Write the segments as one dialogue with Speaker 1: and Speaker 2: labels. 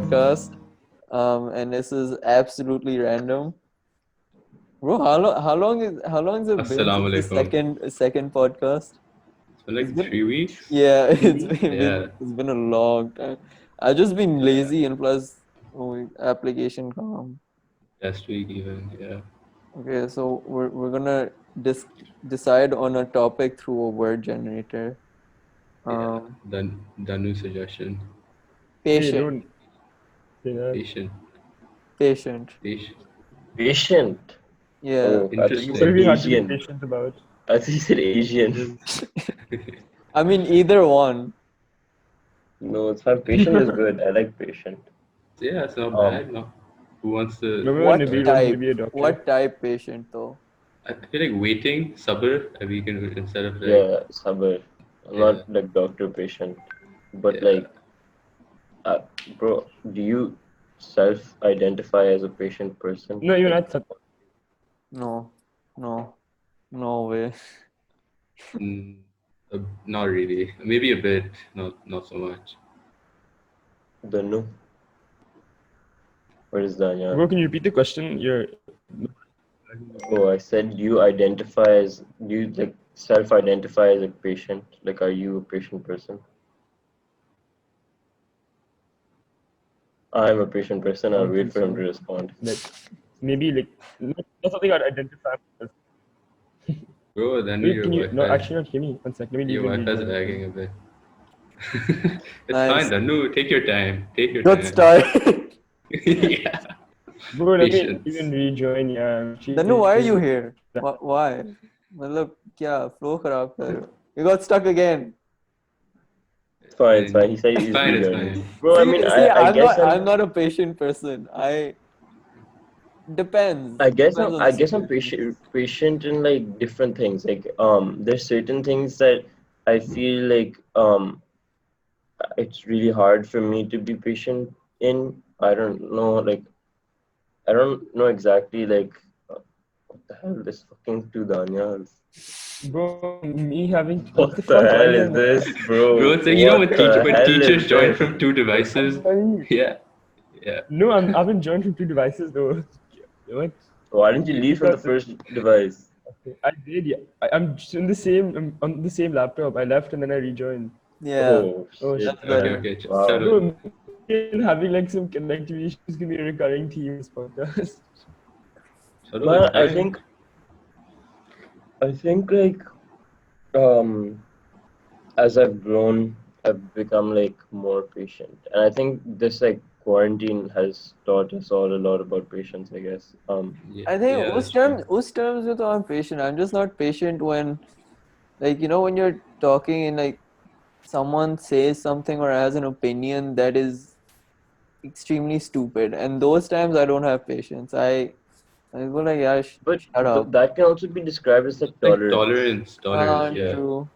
Speaker 1: podcast, and this is absolutely random. Bro, how long has it been
Speaker 2: Assalamu
Speaker 1: since the
Speaker 2: alaikum.
Speaker 1: second podcast?
Speaker 2: It's been
Speaker 1: It's
Speaker 2: like
Speaker 1: been
Speaker 2: 3 weeks,
Speaker 1: yeah,
Speaker 3: Maybe.
Speaker 2: yeah,
Speaker 1: it's been a long time. I've just been
Speaker 2: yeah,
Speaker 1: lazy and plus application come.
Speaker 2: last week even, yeah,
Speaker 1: Okay, so we're gonna dis decide on a topic through a word generator.
Speaker 2: yeah.
Speaker 1: Um,
Speaker 2: Danu suggestion.
Speaker 3: Hey,
Speaker 1: patient,
Speaker 3: don't say that.
Speaker 2: Patient,
Speaker 1: patient.
Speaker 2: patient,
Speaker 4: Patient.
Speaker 1: Yeah,
Speaker 4: Oh, I thought you
Speaker 3: What do
Speaker 4: said
Speaker 3: we
Speaker 2: interesting.
Speaker 3: have to be
Speaker 4: Asian.
Speaker 3: patient about?
Speaker 4: I thought you said Asian.
Speaker 3: Yes.
Speaker 1: I mean either one.
Speaker 4: No, it's fine. Patient is good. I like patient.
Speaker 2: Yeah, it's not
Speaker 4: Um,
Speaker 2: bad. No, who wants to
Speaker 3: Remember when
Speaker 1: What
Speaker 3: Nabil
Speaker 2: start?
Speaker 3: wanted to
Speaker 1: type?
Speaker 3: be a doctor?
Speaker 1: What type patient though?
Speaker 2: I feel like waiting, sabr, we can instead of like,
Speaker 4: yeah, Sabar. I'm
Speaker 2: yeah,
Speaker 4: not like doctor patient, but
Speaker 2: yeah.
Speaker 4: like, uh, bro, do you self-identify as a patient person?
Speaker 3: No, even
Speaker 4: Like,
Speaker 3: at Sat.
Speaker 1: No, no, no way.
Speaker 2: Mm, not really. Maybe a bit, not so much.
Speaker 4: don't know. What is Danya?
Speaker 3: Bro, can you repeat the question? You're.
Speaker 4: Oh, I said do you like self-identify as a patient? Like, are you a patient person? I'm a patient person.
Speaker 3: I
Speaker 4: I'll
Speaker 3: don't
Speaker 4: wait
Speaker 3: think
Speaker 4: for him to
Speaker 3: so.
Speaker 4: respond.
Speaker 3: Like, maybe like not something I'd identify myself.
Speaker 2: Bro, Danu,
Speaker 3: Wait,
Speaker 2: your
Speaker 3: can you? No,
Speaker 2: Wi-Fi,
Speaker 3: actually, not hear me. One sec. Let me leave
Speaker 2: your
Speaker 3: and
Speaker 2: Wi-Fi is
Speaker 3: rejoin.
Speaker 2: lagging a bit. It's fine,
Speaker 1: Nice.
Speaker 2: Danu. Take your time. Take your
Speaker 1: Good
Speaker 2: time.
Speaker 1: start.
Speaker 2: Yeah.
Speaker 3: Bro, let me
Speaker 2: Patience.
Speaker 3: even rejoin. Yeah,
Speaker 1: Danu, why are you
Speaker 3: she's
Speaker 1: here? Why? मतलब क्या flow खराब कर रहे हो? You got stuck again.
Speaker 4: It's fine, it's fine. He
Speaker 2: Fine.
Speaker 4: said
Speaker 2: It's
Speaker 4: he's
Speaker 2: fine. It's
Speaker 4: rejoining.
Speaker 2: fine.
Speaker 4: Bro, I mean,
Speaker 1: See,
Speaker 4: I guess
Speaker 1: I'm not a patient person. Depends. Depends on
Speaker 4: I
Speaker 1: the
Speaker 4: guess I'm
Speaker 1: situation.
Speaker 4: patient in like different things. Like there's certain things that I feel like it's really hard for me to be patient in. I don't know, like I don't know exactly like what the hell this fucking two Danya.
Speaker 3: bro. Me having what the
Speaker 4: What the
Speaker 3: fuck? Why
Speaker 4: hell
Speaker 3: is
Speaker 4: is
Speaker 3: that
Speaker 4: this,
Speaker 2: Bro,
Speaker 4: bro?
Speaker 2: it's like
Speaker 4: What the
Speaker 2: when
Speaker 4: hell
Speaker 2: teachers
Speaker 4: is
Speaker 2: join
Speaker 4: this?
Speaker 2: from two devices.
Speaker 3: funny?
Speaker 2: Yeah. Yeah.
Speaker 3: No, I've been joined from two devices though. What?
Speaker 4: Why didn't you leave from the
Speaker 3: Because
Speaker 4: first device?
Speaker 3: I did, yeah. I'm just in the same on the same laptop. I left and then I rejoined.
Speaker 1: Yeah,
Speaker 4: Oh
Speaker 3: Oh
Speaker 4: shit.
Speaker 1: that's
Speaker 3: shit.
Speaker 2: Okay.
Speaker 1: better.
Speaker 2: Okay.
Speaker 4: Wow.
Speaker 2: Chalo.
Speaker 3: Bro, me and having like some connectivity issues can be a recurring theme in this podcast.
Speaker 2: Chalo. It's
Speaker 4: Man,
Speaker 2: fine.
Speaker 4: I think like um as I've grown, I've become like more patient. And I think this like quarantine has taught us all a lot about patience, I guess.
Speaker 2: Yeah.
Speaker 1: I think
Speaker 2: Yeah. That's true.
Speaker 1: उस terms में तो I'm patient. I'm just not patient when like when you're talking and like someone says something or has an opinion that is extremely stupid, and those times I don't have patience. I go like, yeah, shut
Speaker 4: but
Speaker 1: up.
Speaker 4: that can also be described as like
Speaker 2: Like
Speaker 4: tolerance.
Speaker 2: tolerance. Tolerance. Yeah.
Speaker 1: True.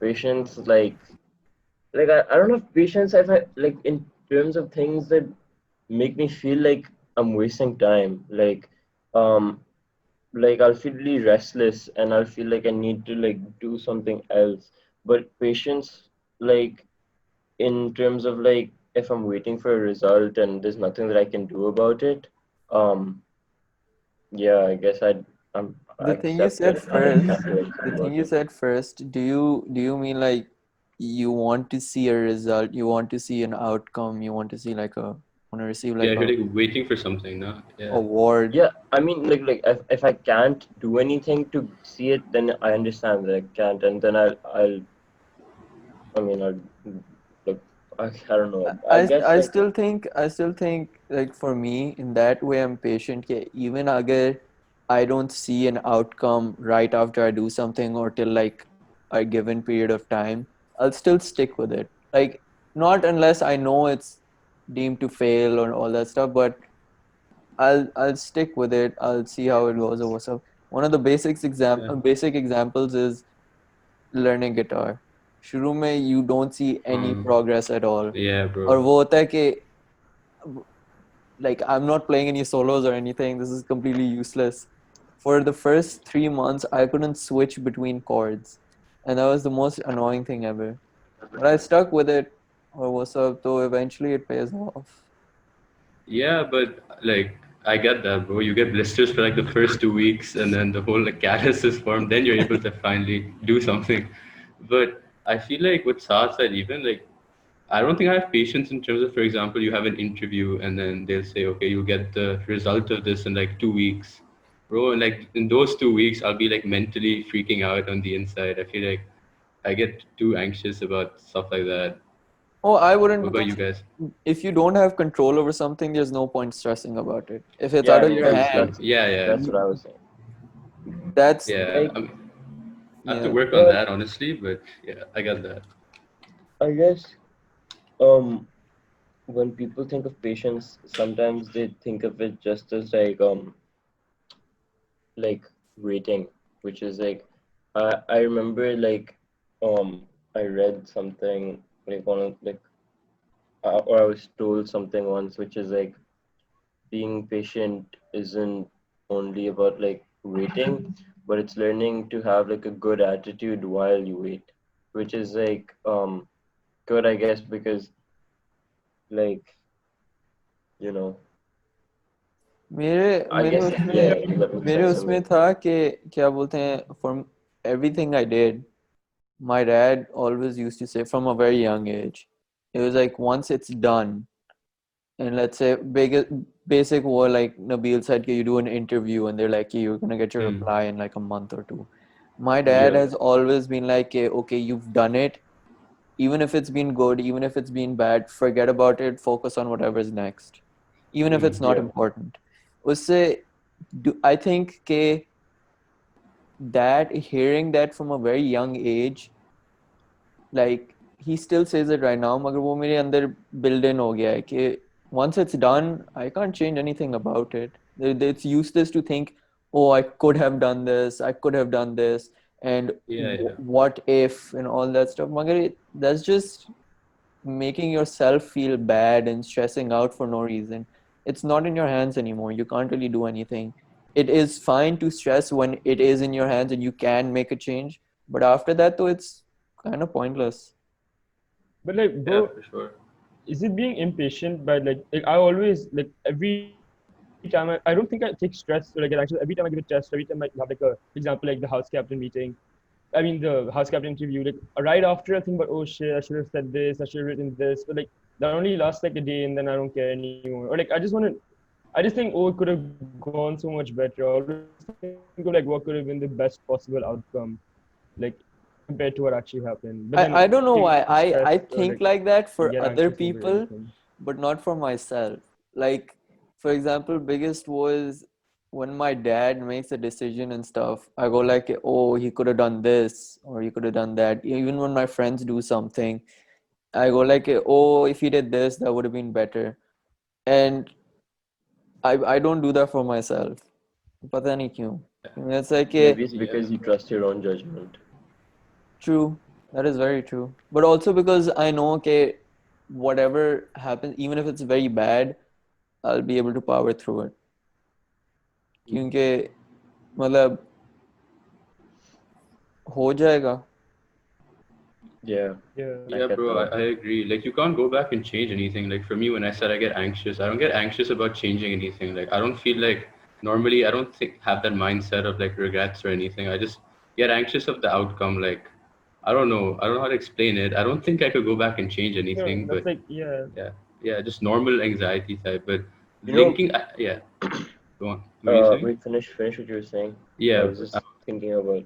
Speaker 4: Patience like I don't have patience if I like in terms of things that make me feel like I'm wasting time. Um like I'll feel really restless and I'll feel like I need to like do something else. But patience, like in terms of like if I'm waiting for a result and there's nothing that I can do about it, um, yeah, I guess I
Speaker 1: The thing you
Speaker 4: accept
Speaker 1: said
Speaker 4: it and I
Speaker 1: first,
Speaker 4: can't do anything
Speaker 1: the thing
Speaker 4: about
Speaker 1: you
Speaker 4: it.
Speaker 1: said first, do you mean like you want to see a result, you want to see an outcome, you want to see like want to receive
Speaker 2: Yeah.
Speaker 1: like
Speaker 2: If you're
Speaker 1: a
Speaker 2: like waiting for something, no. Yeah.
Speaker 1: award?
Speaker 4: Yeah, I mean like if I can't do anything to see it, then I understand that I can't, and then I mean I'll like I don't know. I guess like
Speaker 1: I still think like for me in that way I'm patient कि even अगर I don't see an outcome right after I do something or till like a given period of time, I'll still stick with it. Like not unless I know it's deemed to fail or all that stuff, but I'll stick with it. I'll see how it goes or what's up. One of the
Speaker 2: Yeah.
Speaker 1: basic examples is learning guitar. शुरू में you don't see any progress at all.
Speaker 2: Yeah,
Speaker 1: और
Speaker 2: bro.
Speaker 1: वो होता है कि like I'm not playing any solos or anything. This is completely useless. For the first 3 months, I couldn't switch between chords, and that was the most annoying thing ever. But I stuck with it. or what's up, though eventually it pays off.
Speaker 2: Yeah, but like I get that, bro. You get blisters for like the first 2 weeks, and then the whole like callus is formed. Then you're able to finally do something. But I feel like with Saad said, even like I don't think I have patience in terms of, for example, you have an interview and then they'll say, okay, you'll get the result of this in like 2 weeks, bro. And like in those 2 weeks, I'll be like mentally freaking out on the inside. I feel like I get too anxious about stuff like that.
Speaker 1: Oh, I
Speaker 2: What
Speaker 1: wouldn't,
Speaker 2: about
Speaker 1: because
Speaker 2: you guys?
Speaker 1: if you don't have control over something, there's no point stressing about it. If it's out
Speaker 4: Yeah,
Speaker 1: of your
Speaker 4: because
Speaker 1: hand,
Speaker 2: Yeah, yeah,
Speaker 4: that's what I
Speaker 1: you,
Speaker 4: was saying.
Speaker 1: that's
Speaker 2: yeah.
Speaker 4: Like,
Speaker 2: I have to
Speaker 1: yeah.
Speaker 2: work on
Speaker 4: well,
Speaker 2: that, honestly, but yeah, I get that.
Speaker 4: I guess um when people think of patience, sometimes they think of it just as like waiting, which is like I remember like I read something like one of like or I was told something once, which is like being patient isn't only about like waiting, but it's learning to have like a good attitude while you wait, which is like good, I guess, because like you know,
Speaker 1: मेरे
Speaker 4: I
Speaker 1: मेरे
Speaker 4: guess
Speaker 1: उसमें
Speaker 4: yeah, that makes
Speaker 1: मेरे
Speaker 4: sense to
Speaker 1: उसमें
Speaker 4: me.
Speaker 1: था कि क्या बोलते हैं, from everything I did, my dad always used to say from a very young age, it was like once it's done, and let's say basic war, like Nabil said, you do an interview and they're like, you're gonna get your
Speaker 2: Hmm.
Speaker 1: reply in like a month or two. My dad
Speaker 2: Yeah.
Speaker 1: has always been like, okay, you've done it, even if it's been good, even if it's been bad, forget about it, focus on whatever's next, even if it's
Speaker 2: Hmm.
Speaker 1: not
Speaker 4: Yeah,
Speaker 1: important. उससे I think that hearing that from a very young age, like he still says it right now, मगर वो मेरे अंदर built in हो गया है कि once it's done, I can't change anything about it. It's useless to think, oh, I could have done this, I could have done this, and
Speaker 2: Yeah, yeah.
Speaker 1: what if and all that stuff. मगर that's just making yourself feel bad and stressing out for no reason. It's not in your hands anymore. You can't really do anything. It is fine to stress when it is in your hands and you can make a change, but after that, though, it's kind of pointless.
Speaker 3: But like,
Speaker 2: Yeah,
Speaker 3: bro,
Speaker 2: for sure.
Speaker 3: is it being impatient? But like I always like every time I don't think I take stress or like get anxious every time I give a test, every time I have like a example like the house captain meeting. I mean the house captain interview. Like right after I think about, oh shit, I should have said this, I should have written this. But like that only lasts like a day and then I don't care anymore. Or like I just think, oh, it could have gone so much better. I always think of like what could have been the best possible outcome, like compared to what actually happened. But then
Speaker 1: I
Speaker 3: getting
Speaker 1: don't know why.
Speaker 3: stressed or like
Speaker 1: I think like that
Speaker 3: get
Speaker 1: for
Speaker 3: anxious
Speaker 1: other
Speaker 3: over
Speaker 1: people,
Speaker 3: anything.
Speaker 1: but not for myself. Like, for example, biggest was when my dad makes a decision and stuff, I go like, oh, he could have done this or he could have done that. Even when my friends do something, I go like, oh, if he did this, that would have been better. And I don't do that for myself. पता नहीं क्यों. It's like a
Speaker 4: maybe it's
Speaker 2: Yeah.
Speaker 4: because you trust your own judgment.
Speaker 1: true. That is very true. But also because I know, okay, whatever happens, even if it's very bad, I'll be able to power through it. क्योंकि मतलब हो जाएगा.
Speaker 4: Yeah, I
Speaker 2: Yeah,
Speaker 4: get
Speaker 2: bro, I
Speaker 4: that.
Speaker 2: agree. Like, you can't go back and change anything. Like, for me, when I said I get anxious, I don't get anxious about changing anything. Like, I don't feel like normally I don't think have that mindset of like regrets or anything. I just get anxious of the outcome. Like, I don't know how to explain it. I don't think I could go back and change
Speaker 3: No,
Speaker 2: anything,
Speaker 3: that's
Speaker 2: but
Speaker 3: like yeah.
Speaker 2: yeah, yeah, just normal anxiety type. But
Speaker 4: You know,
Speaker 2: yeah, go on. What were you saying?
Speaker 4: wait, finish what you were saying. I
Speaker 2: Yeah,
Speaker 4: was just thinking about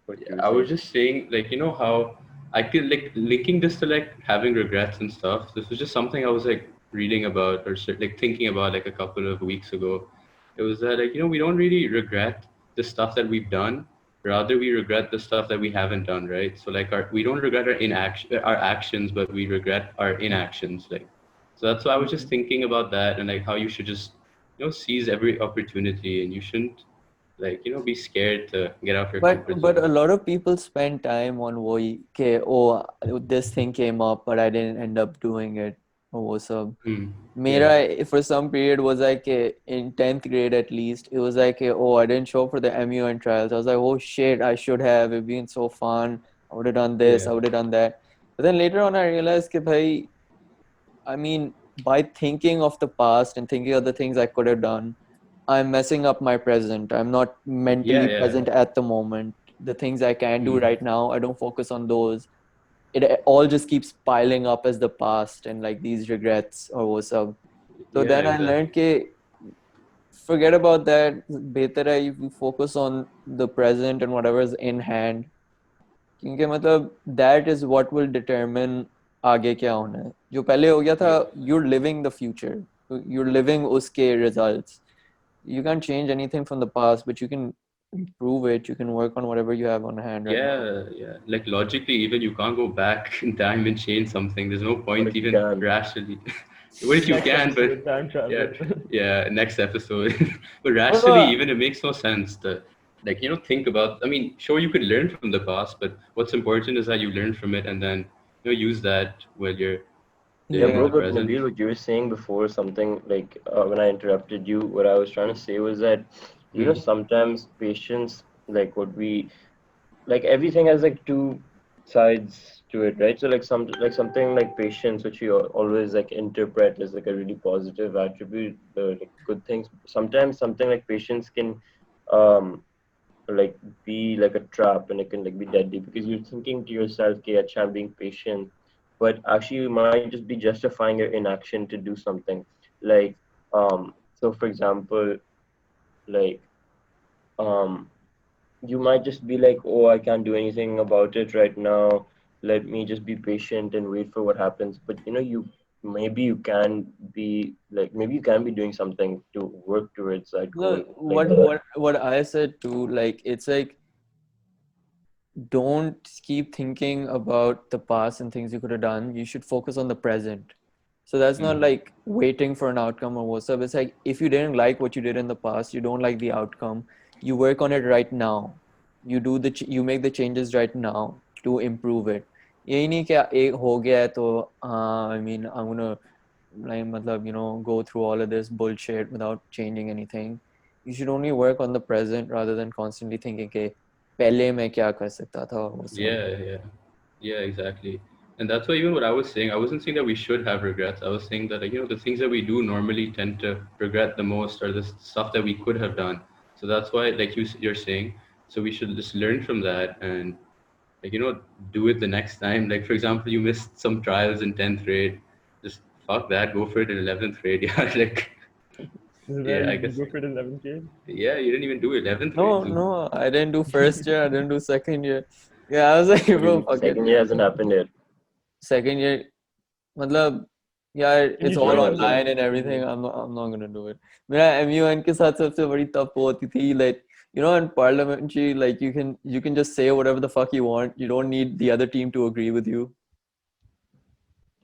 Speaker 4: what
Speaker 2: Yeah,
Speaker 4: you were
Speaker 2: I was
Speaker 4: saying.
Speaker 2: just saying, like, you know how I could like linking this to like having regrets and stuff. This was just something I was like reading about or like thinking about like a couple of weeks ago. It was that like, we don't really regret the stuff that we've done. Rather, we regret the stuff that we haven't done, right? So like we don't regret our actions, but we regret our inactions. Like, so that's why I was just
Speaker 1: Mhm.
Speaker 2: thinking about that and like how you should just seize every opportunity and you shouldn't like be scared to get out of your
Speaker 1: But
Speaker 2: comfort
Speaker 1: a
Speaker 2: zone.
Speaker 1: lot of people spend time on वही कि oh, this thing came up but I didn't end up doing it or वो सब.
Speaker 2: Hmm. Yeah.
Speaker 1: Mera for some period was like in 10th grade at least, it was like oh, I didn't show up for the MUN trials. I was like, oh shit, I should have. It's been so fun. I would have done this,
Speaker 2: Yeah.
Speaker 1: I would have done that. But then later on I realized कि भाई I mean, by thinking of the past and thinking of the things I could have done, I'm messing up my present. I'm not
Speaker 2: Yeah,
Speaker 1: mentally
Speaker 2: yeah.
Speaker 1: present at the moment. The things I can do
Speaker 2: Mm.
Speaker 1: right now, I don't focus on those. It all just keeps piling up as the past and like these regrets or what's up. So
Speaker 2: Yeah,
Speaker 1: then I
Speaker 2: exactly.
Speaker 1: learned कि forget about that. बेहतर है you focus on the present and whatever is in hand. क्योंकि मतलब that is what will determine आगे क्या होना है. जो पहले हो गया था,
Speaker 2: Yeah.
Speaker 1: you're living the future. You're living उसके results. You can't change anything from the past, but you can improve it. You can work on whatever you have on hand right now.
Speaker 2: Yeah, yeah. Like logically, even you can't go back in time and change something. There's no
Speaker 4: But
Speaker 2: point
Speaker 4: you
Speaker 2: even
Speaker 4: can.
Speaker 2: rationally. What if you
Speaker 3: Next
Speaker 2: can? But
Speaker 3: episode, time
Speaker 2: yeah,
Speaker 3: travel.
Speaker 2: yeah. Next episode. But rationally,
Speaker 1: Well,
Speaker 2: even it makes no sense to like think about. I mean, sure you could learn from the past, but what's important is that you learn from it and then use that while you're
Speaker 4: Yeah,
Speaker 2: living in
Speaker 4: bro,
Speaker 2: the
Speaker 1: yeah.
Speaker 4: but
Speaker 2: present.
Speaker 4: Nabil, what you were saying before, something like when I interrupted you, what I was trying to say was that,
Speaker 2: Hmm.
Speaker 4: sometimes patience, like what we, like everything has like two sides to it, right? So like something like patience, which you always like interpret as like a really positive attribute, like good things. Sometimes something like patience can, um, like be like a trap, and it can like be deadly because you're thinking to yourself, okay, acha, I'm being patient, but actually you might just be justifying your inaction to do something. Like, so for example, like, um, you might just be like, oh, I can't do anything about it right now. Let me just be patient and wait for what happens. But you maybe you can be like, maybe you can be doing something to work towards that goal,
Speaker 1: Look,
Speaker 4: like
Speaker 1: what
Speaker 4: the.
Speaker 1: what what I said too, like it's like don't keep thinking about the past and things you could have done. You should focus on the present. So that's not
Speaker 2: Hmm.
Speaker 1: like waiting for an outcome or what's up. It's like if you didn't like what you did in the past, you don't like the outcome, you work on it right now. You make the changes right now to improve it. यही नहीं कि एक हो गया है तो I mean I'm gonna like मतलब go through all of this bullshit without changing anything. You should only work on the present rather than constantly thinking कि पहले मैं क्या कर सकता था वो सब.
Speaker 2: Yeah, yeah. Yeah, exactly. And that's why even what I was saying, I wasn't saying that we should have regrets. I was saying that like, the things that we do normally tend to regret the most are the stuff that we could have done. So that's why, like you're saying, so we should just learn from that and like do it the next time. Like for example, you missed some trials in 10th grade, just fuck that, go for it in 11th grade. Yeah, like
Speaker 3: This is where
Speaker 2: yeah, I
Speaker 3: you
Speaker 2: guess
Speaker 3: go for it in 11th grade.
Speaker 2: yeah, you didn't even do 11th grade
Speaker 1: No,
Speaker 2: too.
Speaker 1: no, I didn't do first year. I didn't do second year. Yeah, I was like, bro,
Speaker 4: Really,
Speaker 1: fuck it.
Speaker 4: second year hasn't happened yet.
Speaker 1: Second year, मतलब, yeah,
Speaker 3: And you
Speaker 1: it's
Speaker 3: should
Speaker 1: all
Speaker 3: have
Speaker 1: online
Speaker 3: like
Speaker 1: and everything.
Speaker 3: yeah.
Speaker 1: I'm not gonna do it. मेरा MUN के साथ सबसे बड़ी तप वो होती थी, like, in parliamentary, like you can just say whatever the fuck you want. You don't need the other team to agree with you.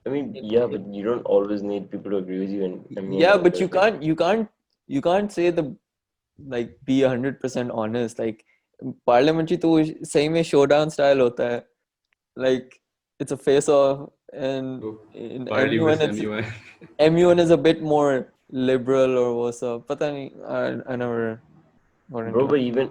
Speaker 4: I mean,
Speaker 1: It,
Speaker 4: yeah,
Speaker 1: it,
Speaker 4: but you don't always need people to agree with you, and I mean,
Speaker 1: yeah, but you
Speaker 4: like,
Speaker 1: can't, you can't, you can't say the like be 100% honest. Like parliamentary तो सही में showdown style होता है. Like it's a face off, and
Speaker 2: So
Speaker 1: in
Speaker 2: party
Speaker 1: MUN
Speaker 2: with
Speaker 1: it's
Speaker 2: MUN.
Speaker 1: MUN is a bit more liberal or what's up. पता नहीं, I never got
Speaker 4: bro,
Speaker 1: into
Speaker 4: but
Speaker 1: it.
Speaker 4: even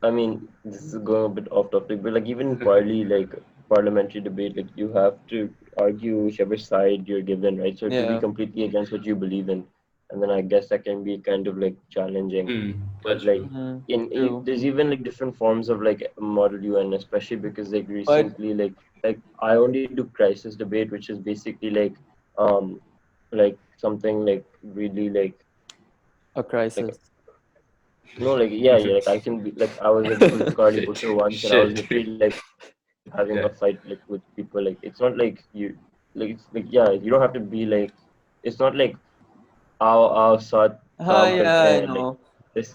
Speaker 4: I mean, this is going a bit off topic, but like even in like parliamentary debate, like you have to argue whichever side you're given, right? So to be
Speaker 1: Yeah,
Speaker 4: completely against what you believe in, and then I guess that can be kind of like challenging.
Speaker 2: Hmm,
Speaker 4: But
Speaker 2: that's
Speaker 4: like
Speaker 2: true.
Speaker 1: true.
Speaker 4: there's even like different forms of like model UN, especially because like
Speaker 1: But
Speaker 4: recently like I only do crisis debate, which is basically um like something like really
Speaker 1: a
Speaker 4: like
Speaker 1: crisis.
Speaker 4: no, like yeah, yeah, like I can be like I was like politically
Speaker 2: Shit.
Speaker 4: butcher once, and I was
Speaker 2: Shit.
Speaker 4: literally like having a fight like with people. Like it's not like you like it's like yeah, you don't have to be like it's not like our sat काम करते
Speaker 1: Yeah,
Speaker 4: हैं
Speaker 1: I
Speaker 4: like
Speaker 1: know.
Speaker 4: this.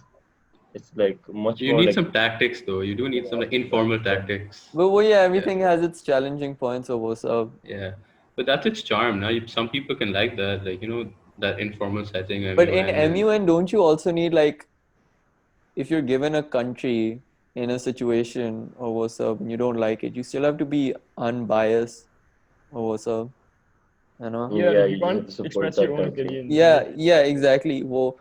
Speaker 4: It's like much
Speaker 2: You
Speaker 4: more
Speaker 2: need
Speaker 4: like
Speaker 2: some tactics though. You do need some like informal tactics.
Speaker 1: But well, yeah,
Speaker 2: Yeah,
Speaker 1: everything has its challenging points or what's up.
Speaker 2: yeah. But that's its charm. Now, some people can like that, like that informal setting,
Speaker 1: But in
Speaker 2: MUN, and
Speaker 1: MUN, don't you also need like if you're given a country in a situation or what's up and you don't like it, you still have to be unbiased or what's up, you know?
Speaker 3: Yeah,
Speaker 4: yeah,
Speaker 3: like you
Speaker 4: you just have
Speaker 3: can't
Speaker 4: to support
Speaker 3: express your
Speaker 4: that
Speaker 3: own
Speaker 4: country.
Speaker 3: opinions. Yeah.
Speaker 1: Yeah, yeah, exactly. वो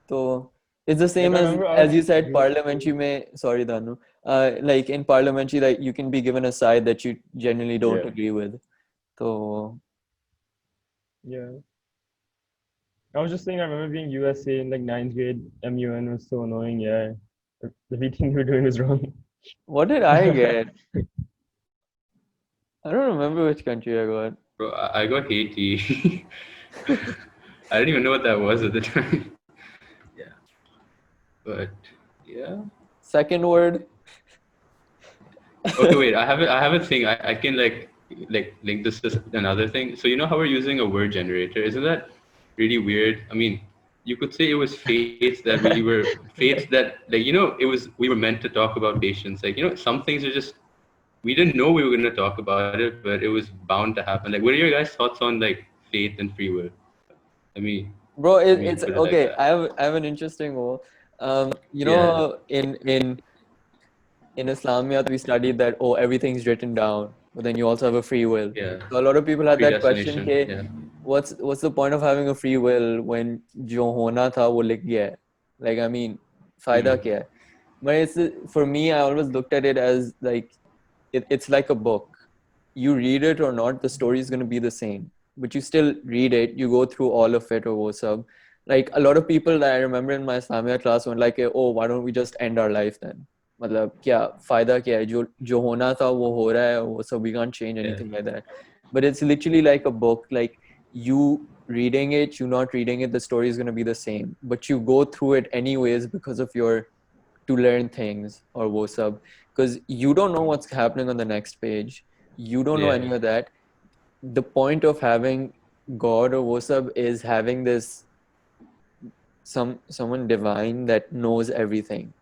Speaker 1: तो it's the
Speaker 3: Like
Speaker 1: same
Speaker 3: I remember I
Speaker 1: as
Speaker 3: was
Speaker 1: you said
Speaker 3: going.
Speaker 1: parliamentary में sorry Danu, like in parliamentary like you can be given a side that you genuinely don't
Speaker 4: Yeah,
Speaker 1: agree with. So
Speaker 3: Yeah. I was just saying, I remember being USA in like ninth grade. MUN was so annoying. Yeah, everything you were doing was wrong.
Speaker 1: What did I get? I don't remember which country I got.
Speaker 2: Bro, I got Haiti. I didn't even know what that was at the time. Yeah, but yeah.
Speaker 1: Second word.
Speaker 2: Okay, wait. I have a thing. I can like link this to another thing. So you know how we're using a word generator? Isn't that really weird? I mean, you could say it was fates that we were fates that it was we were meant to talk about patience. Some things are just we didn't know we were going to talk about it, but it was bound to happen. Like, what are your guys' thoughts on like faith and free will? Let me
Speaker 1: Bro,
Speaker 2: let me
Speaker 1: it's
Speaker 2: put it like
Speaker 1: okay.
Speaker 2: that.
Speaker 1: I have an interesting one.
Speaker 2: Yeah,
Speaker 1: In Islamiyat we studied that everything's written down, but then you also have a free will.
Speaker 2: yeah.
Speaker 1: So a lot of people had that question,
Speaker 2: Predestination.
Speaker 1: ke,
Speaker 2: Yeah,
Speaker 1: what's the point of having a free will when जो होना था वो लिख गया है? Like I mean, फायदा
Speaker 2: mm,
Speaker 1: क्या है? But for me, I always looked at it as like it's like a book. You read it or not, the story is going to be the same. But you still read it, you go through all of it or what's up. Like a lot of people that I remember in my Islamia class were like, oh, why don't we just end our life then? मतलब क्या फायदा क्या है जो जो होना था वो हो रहा है वो सब we can't change
Speaker 2: yeah,
Speaker 1: anything like that. But it's literally like a book. Like you reading it, you not reading it, the story is going to be the same. But you go through it anyways because of your to learn things or wo sub, because you don't know what's happening on the next page. You don't know
Speaker 2: yeah,
Speaker 1: any of that. The point of having God or wo sub is having this someone divine that knows everything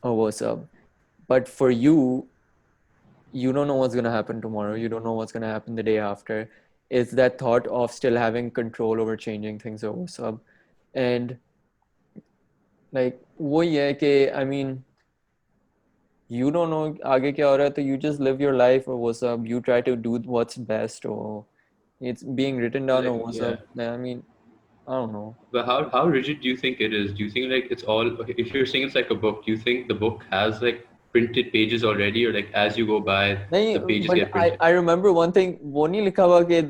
Speaker 1: or wo sub. But for you, you don't know what's going to happen tomorrow. You don't know what's going to happen the day after. It's that thought of still having control over changing things or wo sub. And like wo ye hai कि I mean you don't know आगे क्या हो रहा है तो you just live your life or what's up, you try to do what's best or it's being written down or what's
Speaker 2: yeah.
Speaker 1: up. I mean, I don't know.
Speaker 2: But how rigid do you think it is? Do you think like it's all okay, if you're saying it's like a book, do you think the book has like printed pages already, or like as you go by
Speaker 1: नहीं,
Speaker 2: the pages
Speaker 1: but
Speaker 2: get
Speaker 1: I
Speaker 2: printed?
Speaker 1: I remember one thing वो नहीं लिखा हुआ कि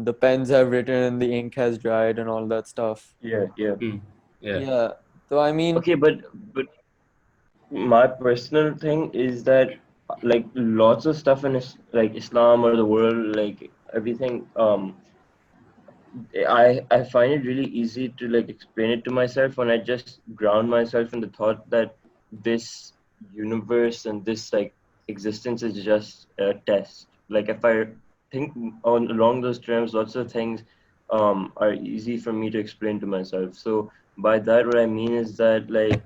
Speaker 1: the pens have written and the ink has dried and all that stuff.
Speaker 4: Yeah, yeah.
Speaker 2: Hmm. Yeah.
Speaker 1: Yeah, so I mean,
Speaker 4: Okay, but my personal thing is that like lots of stuff in like Islam or the world, like everything, I find it really easy to like explain it to myself when I just ground myself in the thought that this universe and this like existence is just a test. Like if I think on along those terms, lots of things are easy for me to explain to myself. So by that, what I mean is that like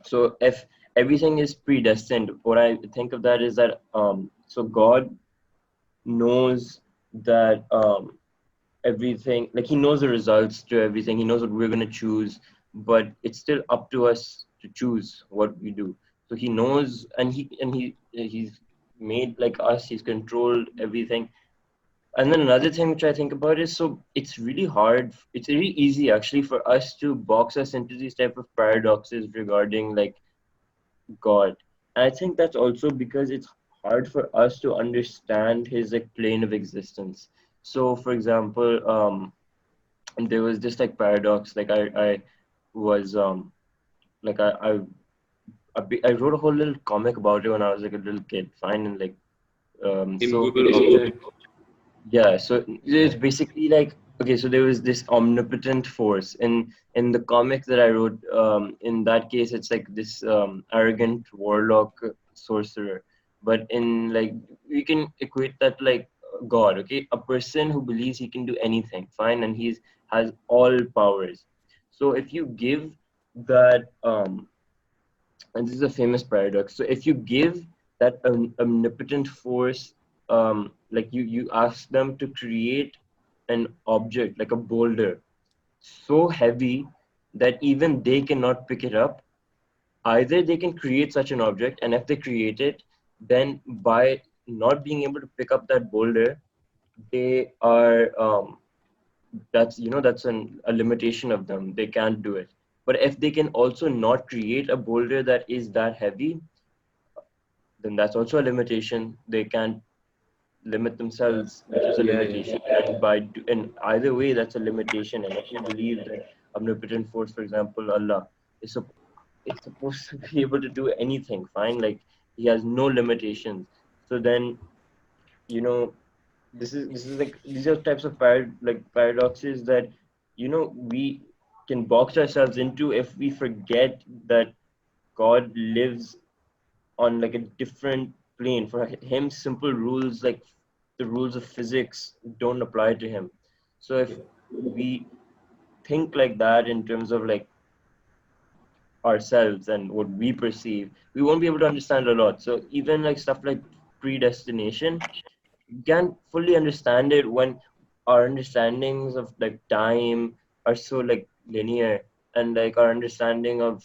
Speaker 4: so if everything is predestined, what I think of that is that so God knows that everything, like he knows the results to everything, he knows what we're going to choose, but it's still up to us to choose what we do. So he knows, and he's made like us, he's controlled everything. And then another thing which I think about is, so it's really hard, it's really easy actually for us to box us into these type of paradoxes regarding like God. And I think that's also because it's hard for us to understand his like plane of existence. So for example, and there was this like paradox, like I was like I wrote a whole little comic about it when I was like a little kid, fine, and like so
Speaker 2: Immovable
Speaker 4: basically,
Speaker 2: object.
Speaker 4: yeah, so it's
Speaker 2: Yeah.
Speaker 4: basically like, okay, so there was this omnipotent force in the comic that I wrote. In that case, it's like this arrogant warlock sorcerer, but in like we can equate that to, like God, okay, a person who believes he can do anything, fine, and he's has all powers. So if you give that and this is a famous paradox. So if you give that omnipotent force, like you ask them to create an object like a boulder so heavy that even they cannot pick it up, either they can create such an object, and if they create it, then by not being able to pick up that boulder, they are that's that's a limitation of them. They can't do it. But if they can also not create a boulder that is that heavy, then that's also a limitation. They can't limit themselves, which is a
Speaker 2: Yeah, yeah,
Speaker 4: limitation. And and either way, that's a limitation. And if you believe that omnipotent force, for example, Allah, is it's supposed to be able to do anything, fine. Like he has no limitations. So then, you know, this is like these are types of paradoxes that we can box ourselves into if we forget that God lives on like a different plane. For him, simple rules like the rules of physics don't apply to him. So if we think like that in terms of like ourselves and what we perceive, we won't be able to understand a lot. So even like stuff like predestination, you can't fully understand it when our understandings of like time are so like linear, and like our understanding of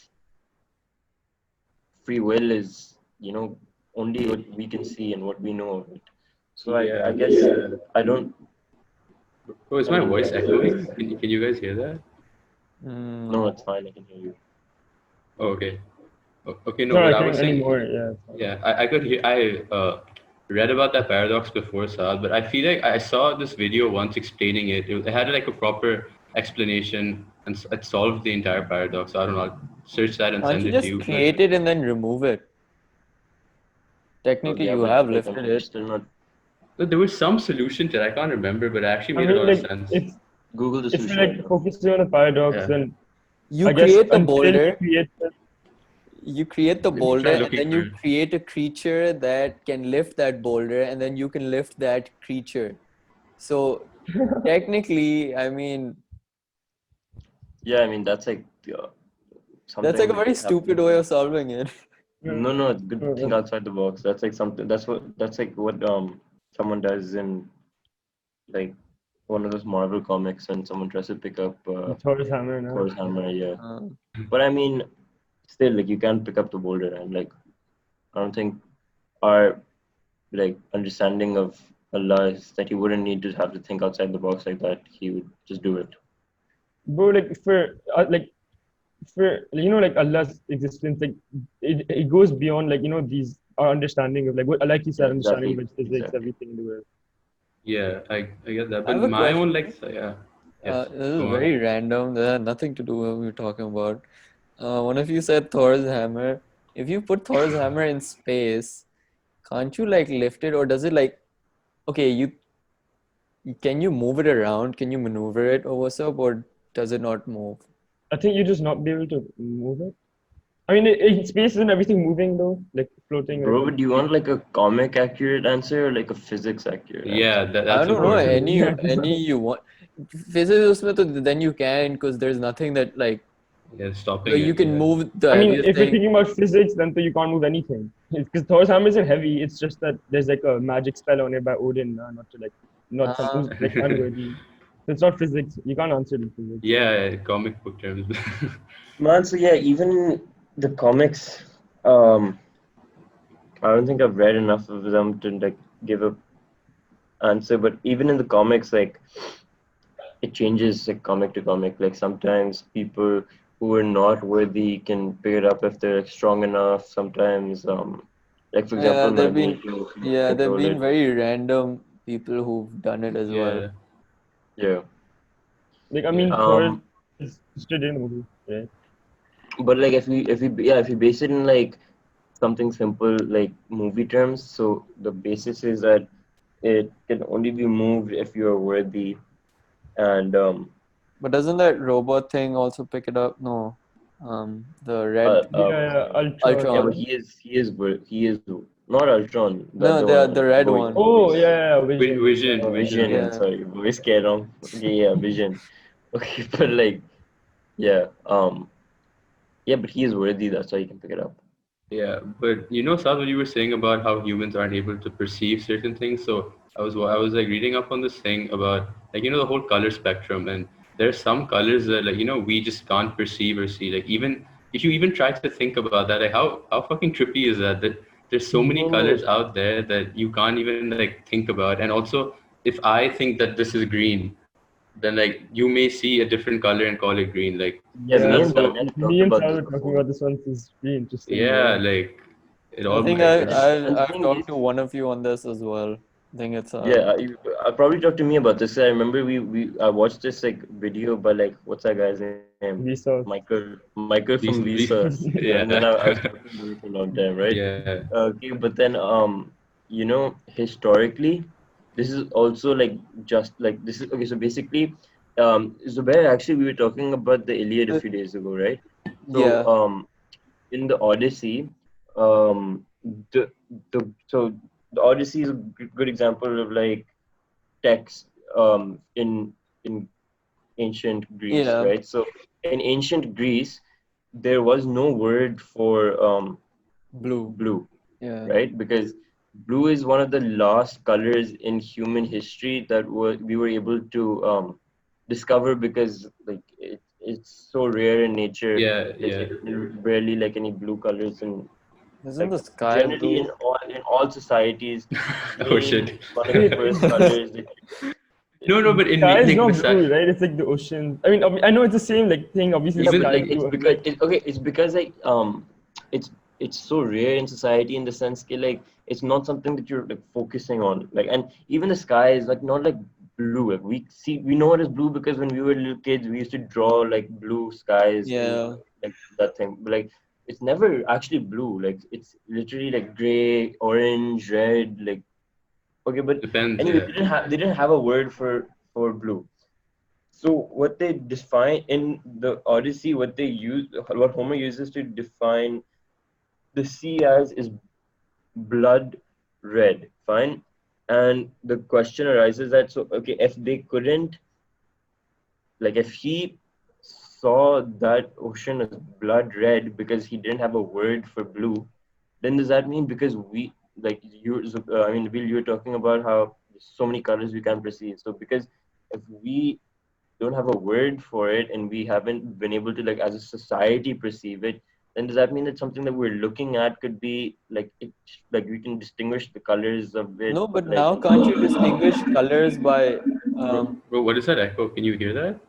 Speaker 4: free will is only what we can see and what we know of it. So I
Speaker 2: yeah.
Speaker 4: guess I don't.
Speaker 2: Oh, is
Speaker 4: I
Speaker 2: my
Speaker 4: mean,
Speaker 2: voice echoing? Can you guys hear that?
Speaker 4: no,
Speaker 1: No.
Speaker 4: it's fine. I can hear you.
Speaker 2: Oh, okay. Okay,
Speaker 3: It's
Speaker 2: no,
Speaker 3: not
Speaker 2: what I was
Speaker 3: echoing
Speaker 2: saying,
Speaker 3: anymore. Yeah. It's fine.
Speaker 2: yeah, I could hear, read about that paradox before, Saad, but I feel like I saw this video once explaining it. It had like a proper explanation and it solved the entire paradox. So I don't know, I'll search that and
Speaker 1: Can't
Speaker 2: send
Speaker 1: you
Speaker 2: it to
Speaker 1: just
Speaker 2: you. But
Speaker 1: create it and then remove it?
Speaker 4: Well,
Speaker 1: Technically,
Speaker 4: yeah,
Speaker 1: you
Speaker 4: but
Speaker 1: have
Speaker 4: like
Speaker 1: lifted
Speaker 4: you're
Speaker 1: it.
Speaker 4: still not.
Speaker 2: there was some solution to it. I can't remember, but it actually
Speaker 3: I
Speaker 2: made a
Speaker 3: mean,
Speaker 2: lot of
Speaker 3: like
Speaker 2: sense.
Speaker 4: Google the
Speaker 3: if we
Speaker 4: solution right
Speaker 3: like
Speaker 4: now.
Speaker 3: focusing on a paradox,
Speaker 2: Yeah.
Speaker 3: then
Speaker 1: You
Speaker 3: I guess
Speaker 1: create the
Speaker 3: until you
Speaker 1: boulder,
Speaker 3: create
Speaker 1: you create the
Speaker 2: Let me try
Speaker 1: boulder, and
Speaker 2: looking
Speaker 1: then
Speaker 2: for
Speaker 1: you
Speaker 2: it.
Speaker 1: create a creature that can lift that boulder, and then you can lift that creature. So technically, I mean,
Speaker 4: Yeah, I mean that's like
Speaker 1: that's like a
Speaker 4: something
Speaker 1: very
Speaker 4: happening
Speaker 1: stupid way
Speaker 4: to.
Speaker 1: of solving it.
Speaker 4: No, no, it's good
Speaker 3: uh,
Speaker 4: think outside the box. That's like something. That's like what someone does in like one of those Marvel comics when someone tries to pick up
Speaker 3: Thor's hammer now.
Speaker 4: Thor's hammer. Yeah,
Speaker 1: Uh,
Speaker 4: but I mean, still, like you can't pick up the boulder, and like I don't think our like understanding of Allah is that he wouldn't need to have to think outside the box like that. He would just do it.
Speaker 3: But for like Allah's existence, like it goes beyond like these our understanding of like what like you
Speaker 4: Yeah,
Speaker 3: said, understanding of
Speaker 4: exactly,
Speaker 3: like physics,
Speaker 4: exactly.
Speaker 3: everything in the world.
Speaker 2: Yeah, I get that.
Speaker 1: I
Speaker 2: But
Speaker 1: have a
Speaker 2: my
Speaker 1: question.
Speaker 2: own, like, yeah. Yes,
Speaker 1: This is
Speaker 2: go on.
Speaker 1: very random. That had nothing to do with what we were talking about. One of you said Thor's hammer. If you put Thor's hammer in space, can't you like lift it, or does it like okay, can you move it around? Can you maneuver it or what's up, or does it not move?
Speaker 3: I think you just not be able to move it. I mean, space isn't everything moving though, like floating like
Speaker 4: Bro,
Speaker 3: on.
Speaker 4: but do you want like a comic accurate answer or like a physics accurate
Speaker 2: Yeah,
Speaker 4: answer?
Speaker 1: I
Speaker 2: that's
Speaker 1: don't know
Speaker 2: important.
Speaker 1: any you want. Physics usme to then you can because there's nothing that like
Speaker 2: Yeah, stopping
Speaker 1: you
Speaker 2: it.
Speaker 1: can
Speaker 2: Yeah.
Speaker 1: move the
Speaker 3: I mean,
Speaker 1: heaviest
Speaker 3: if we're
Speaker 1: thing.
Speaker 3: thinking about physics, then you can't move anything. Because Thor's hammer isn't heavy. It's just that there's like a magic spell on it by Odin, not to like, not some
Speaker 1: Uh,
Speaker 3: who's like unworthy. It's not physics. You can't answer it in physics.
Speaker 2: Yeah, comic book terms.
Speaker 4: Man, so yeah, even the comics, um, I don't think I've read enough of them to like give a answer. But even in the comics, like it changes like comic to comic. Like sometimes people who are not worthy can pick it up if they're like strong enough. Sometimes, like for example,
Speaker 1: there've been
Speaker 4: Magneto can
Speaker 1: there've
Speaker 4: control
Speaker 1: been
Speaker 4: it.
Speaker 1: very random people who've done it as well.
Speaker 2: Yeah,
Speaker 4: Yeah.
Speaker 3: Like, I
Speaker 2: yeah,
Speaker 3: mean, Thor
Speaker 4: Um,
Speaker 3: is straight in the movie, right?
Speaker 4: but like if we base it in like something simple like movie terms, so the basis is that it can only be moved if you're worthy, and
Speaker 1: But doesn't that robot thing also pick it up? No. The red
Speaker 3: Yeah, yeah, Ultron.
Speaker 4: yeah, but
Speaker 1: Ultron.
Speaker 4: he is not Ultron, the other
Speaker 1: No,
Speaker 4: one,
Speaker 1: the red one.
Speaker 3: Oh, yeah, yeah, Vision.
Speaker 2: Vision, Vision.
Speaker 4: Vision.
Speaker 1: Yeah.
Speaker 4: Sorry, voice get wrong. Okay, yeah, Vision. Okay, but like, yeah, yeah, but he is worthy. That's why you can pick it up.
Speaker 2: Yeah, but Saad, what you were saying about how humans aren't able to perceive certain things. So I was like reading up on this thing about like the whole color spectrum, and there are some colors that like we just can't perceive or see. Like even if you even try to think about that, like how fucking trippy is that? That there's so many
Speaker 4: Bro,
Speaker 2: colors out there that you can't even like think about. And also, if I think that this is green, then like you may see a different color and call it green. Like
Speaker 4: yeah,
Speaker 2: isn't
Speaker 3: Yeah,
Speaker 4: me
Speaker 2: that
Speaker 4: and
Speaker 3: so
Speaker 2: so?
Speaker 4: Daniel talked
Speaker 3: me and
Speaker 4: about
Speaker 3: Sal
Speaker 4: this
Speaker 3: were talking
Speaker 4: before.
Speaker 3: about this one. Is pretty interesting.
Speaker 2: Yeah,
Speaker 3: Yeah.
Speaker 2: like it
Speaker 1: I
Speaker 2: all
Speaker 1: think
Speaker 2: like
Speaker 4: And
Speaker 2: it's
Speaker 1: I've
Speaker 4: the
Speaker 1: I've
Speaker 4: thing
Speaker 1: talked
Speaker 4: is,
Speaker 1: to one of you on this as well. I think it's
Speaker 4: Yeah, I'll probably talk to me about this. I remember I watched this like video by like what's that guy's name?
Speaker 3: Vsauce.
Speaker 4: Michael from Vsauce. Yeah, and then I was
Speaker 2: Yeah.
Speaker 4: talking to him for a long time, right?
Speaker 2: Yeah.
Speaker 4: Okay, but then historically, this is also like just like this is okay. So basically, Zubair, actually, we were talking about the Iliad a
Speaker 1: uh,
Speaker 4: few days ago, right? So
Speaker 1: yeah,
Speaker 4: in the Odyssey, um, the so the Odyssey is a good example of like text in ancient Greece,
Speaker 1: yeah,
Speaker 4: right? So in ancient Greece, there was no word for
Speaker 1: blue.
Speaker 4: blue,
Speaker 1: Yeah,
Speaker 4: right? Because blue is one of the last colors in human history that we were able to discover because like it's so rare in nature.
Speaker 2: Yeah.
Speaker 4: There's
Speaker 2: Yeah.
Speaker 4: like barely like any blue colors and
Speaker 1: isn't
Speaker 4: like
Speaker 1: the sky
Speaker 4: generally
Speaker 1: blue?
Speaker 2: Oh
Speaker 4: in all societies,
Speaker 2: shit.
Speaker 4: green is one of the
Speaker 3: Wait,
Speaker 4: first colors that
Speaker 2: No, no, but in
Speaker 3: sky is
Speaker 2: like
Speaker 3: not
Speaker 2: beside,
Speaker 3: blue, right? It's like the ocean. I mean, I know it's the same like thing. Obviously, the
Speaker 4: yeah, but
Speaker 3: sky
Speaker 2: even
Speaker 3: is
Speaker 4: like
Speaker 3: blue,
Speaker 4: because
Speaker 3: but
Speaker 4: it's because like it's it's so rare in society in the sense that like it's not something that you're like focusing on. Like and even the sky is like not like blue. Like we know it is blue because when we were little kids we used to draw like blue skies and
Speaker 1: Yeah,
Speaker 4: like that thing. But like it's never actually blue. Like it's literally like gray, orange, red, like okay, but
Speaker 2: depends.
Speaker 4: anyway,
Speaker 2: Yeah.
Speaker 4: they didn't have a word for blue. So what they define in the Odyssey, what Homer uses to define the sea as is blood red. Fine, and the question arises that so okay, if they couldn't like if he saw that ocean as blood red because he didn't have a word for blue, then does that mean because we like I mean, Bill, you were talking about how there's so many colors we can perceive. So because if we don't have a word for it and we haven't been able to like as a society perceive it, then does that mean that something that we're looking at could be like like we can distinguish the colors of it
Speaker 1: no, but
Speaker 4: like
Speaker 1: now can't you distinguish colors by
Speaker 2: Bro, what is that echo? Can you hear that?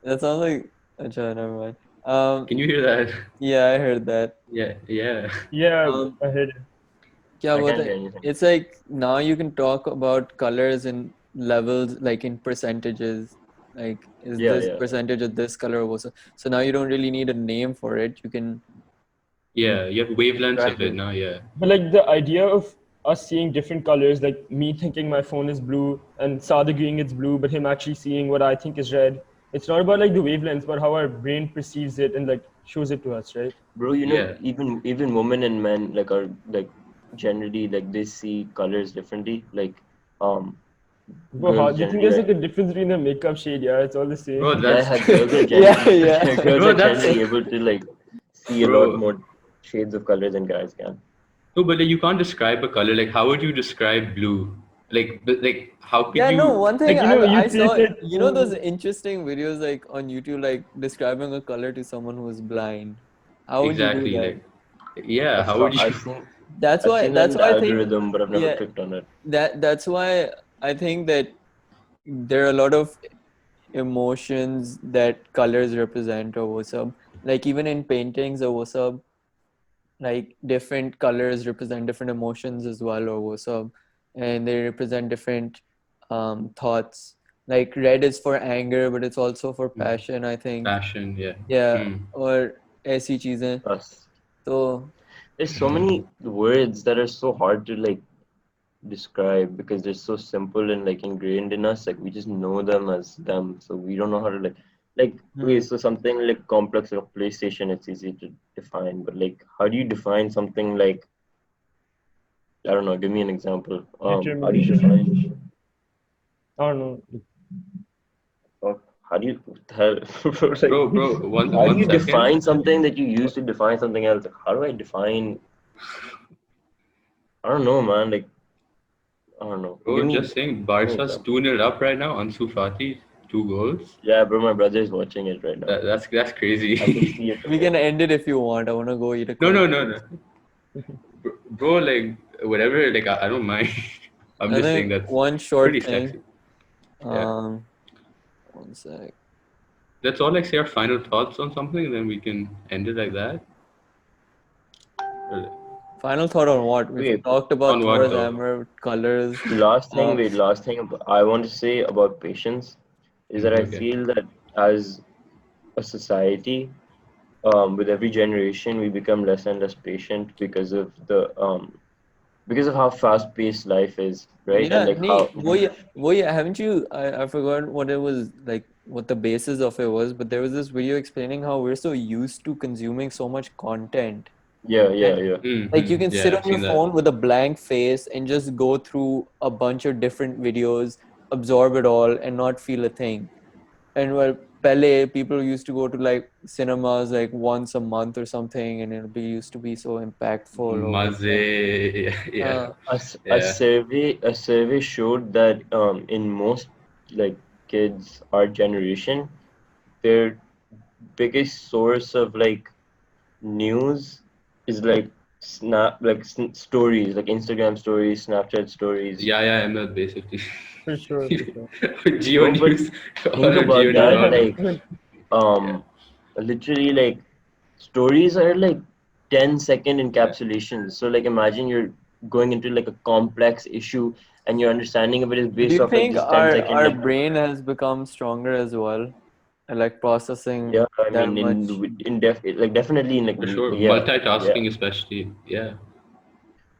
Speaker 1: that sounds like Acha, never mind.
Speaker 2: Can you hear that?
Speaker 1: Yeah, I heard that.
Speaker 2: Yeah. Yeah.
Speaker 3: yeah,
Speaker 1: Um,
Speaker 3: I heard it.
Speaker 1: क्या
Speaker 4: I
Speaker 1: बोलते
Speaker 4: can't
Speaker 1: हैं?
Speaker 4: hear anything.
Speaker 1: It's like now you can talk about colors in levels, like in percentages. Like, is
Speaker 4: Yeah,
Speaker 1: this
Speaker 4: yeah.
Speaker 1: percentage of this color or so? So now you don't really need a name for it. You can,
Speaker 2: Yeah. You have wavelengths of it
Speaker 4: Exactly.
Speaker 2: now. Yeah.
Speaker 3: But like the idea of us seeing different colors, like me thinking my phone is blue and Saad agreeing it's blue, but him actually seeing what I think is red. It's not about like the wavelengths, but how our brain perceives it and like shows it to us, right?
Speaker 4: Bro,
Speaker 2: Yeah.
Speaker 4: even women and men like are like generally like they see colors differently. Like um
Speaker 3: But how
Speaker 4: girls
Speaker 3: do you think
Speaker 4: generally
Speaker 3: there's
Speaker 4: are
Speaker 3: like a difference between the makeup shade? Yeah, it's all the
Speaker 2: Bro,
Speaker 3: same.
Speaker 2: that's
Speaker 4: girls are
Speaker 1: yeah,
Speaker 4: generally
Speaker 1: yeah.
Speaker 4: girls
Speaker 2: bro,
Speaker 4: are
Speaker 2: that's
Speaker 4: generally able to like see a lot
Speaker 2: bro.
Speaker 4: more shades of colors than guys can.
Speaker 2: No, but like, you can't describe a color. Like, how would you describe blue? Like, how could
Speaker 1: Yeah, no,
Speaker 2: you?
Speaker 1: one thing
Speaker 3: Like you
Speaker 1: I
Speaker 3: see it
Speaker 1: saw,
Speaker 3: like
Speaker 1: you know, those interesting videos like on YouTube, like describing a color to someone who is blind. How would you do
Speaker 2: Exactly.
Speaker 1: that?
Speaker 2: Like, yeah.
Speaker 4: I've
Speaker 2: How
Speaker 4: saw
Speaker 2: would you?
Speaker 4: I've seen that
Speaker 1: That's
Speaker 4: in the
Speaker 1: why I think,
Speaker 4: algorithm, but I've never
Speaker 1: yeah,
Speaker 4: clicked on it.
Speaker 1: that's why I think that there are a lot of emotions that colors represent or what's up. Like even in paintings or what's up, like different colors represent different emotions as well or what's up, and they represent different thoughts. Like red is for anger, but it's also for passion, I think.
Speaker 2: Fashion. Yeah.
Speaker 1: Yeah,
Speaker 2: Hmm.
Speaker 1: or ऐसी चीजें.
Speaker 4: Us.
Speaker 1: So
Speaker 4: There's so many words that are so hard to like describe because they're so simple and like ingrained in us. Like we just know them as them, so we don't know how to like okay.
Speaker 1: hmm.
Speaker 4: So something like complex like a PlayStation, it's easy to define, but like how do you define something like I don't know? Give me an example. How do you
Speaker 3: determination.
Speaker 4: define?
Speaker 3: I don't know.
Speaker 4: How do you what the hell? Like,
Speaker 2: Bro.
Speaker 4: how do
Speaker 2: One
Speaker 4: you
Speaker 2: second.
Speaker 4: define something that you use to define something else? Like, how do I define? I don't know, man. Like I don't know.
Speaker 2: Bro, just saying,
Speaker 4: Give me an
Speaker 2: Barca's
Speaker 4: example.
Speaker 2: 2-0 up right now. Ansu Fati, 2 goals.
Speaker 4: Yeah, bro, my brother is watching it right now.
Speaker 2: That's
Speaker 4: I can
Speaker 2: crazy.
Speaker 4: see it from
Speaker 1: We can
Speaker 4: here.
Speaker 1: end it if you want. I want to go eat a
Speaker 2: No,
Speaker 1: curry.
Speaker 2: no, no, no. Bro, like whatever. Like I don't mind. I'm
Speaker 1: I
Speaker 2: just saying
Speaker 1: think
Speaker 2: that's
Speaker 1: one
Speaker 2: pretty
Speaker 1: short thing.
Speaker 2: sexy. Yeah.
Speaker 1: Um, one sec.
Speaker 2: Let's all like say our final thoughts on something, and then we can end it like that. Or,
Speaker 1: Final thought on what? We've
Speaker 4: Wait,
Speaker 1: talked about
Speaker 2: On what
Speaker 1: Thor's
Speaker 2: though?
Speaker 1: hammer, colors.
Speaker 4: wait, last thing I want to say about patience is that I
Speaker 2: Okay.
Speaker 4: feel that as a society, with every generation, we become less and less patient because of how fast-paced life is, right? And
Speaker 1: Yeah,
Speaker 4: like
Speaker 1: nee,
Speaker 4: how
Speaker 1: haven't you? I forgot what it was like, what the basis of it was, but there was this video explaining how we're so used to consuming so much content.
Speaker 4: yeah, yeah,
Speaker 1: And
Speaker 4: yeah.
Speaker 1: like you
Speaker 2: Mm-hmm.
Speaker 1: can
Speaker 2: Yeah,
Speaker 1: sit
Speaker 2: I've
Speaker 1: on your
Speaker 2: seen that.
Speaker 1: phone with a blank face and just go through a bunch of different videos, absorb it all, and not feel a thing. And well, Pele, people used to go to like cinemas like once a month or something, and it be used to be so impactful or
Speaker 2: Maze.
Speaker 1: whatever.
Speaker 2: Yeah. Yeah.
Speaker 4: A survey showed that in most like kids our generation, their biggest source of like news is like stories, like Instagram stories, Snapchat stories.
Speaker 2: Yeah, yeah, ML basically.
Speaker 3: For sure, for sure.
Speaker 2: Geo
Speaker 4: No, but
Speaker 2: News
Speaker 4: think
Speaker 2: or
Speaker 4: about
Speaker 2: Geo
Speaker 3: Yeah,
Speaker 2: News
Speaker 4: that,
Speaker 2: all
Speaker 3: yeah.
Speaker 2: day.
Speaker 4: like
Speaker 3: I mean,
Speaker 2: Yeah.
Speaker 4: um literally like stories are like 10-second encapsulations. So like imagine you're going into like a complex issue and your understanding of it is
Speaker 1: Do
Speaker 4: based
Speaker 1: you
Speaker 4: off like
Speaker 1: think
Speaker 4: just 10 second
Speaker 1: our
Speaker 4: like
Speaker 1: brain has become stronger as well, like processing
Speaker 4: yeah, I
Speaker 1: that
Speaker 4: mean
Speaker 1: much?
Speaker 4: like definitely in like
Speaker 2: For sure.
Speaker 4: yeah, yeah.
Speaker 2: Multitasking especially. Yeah.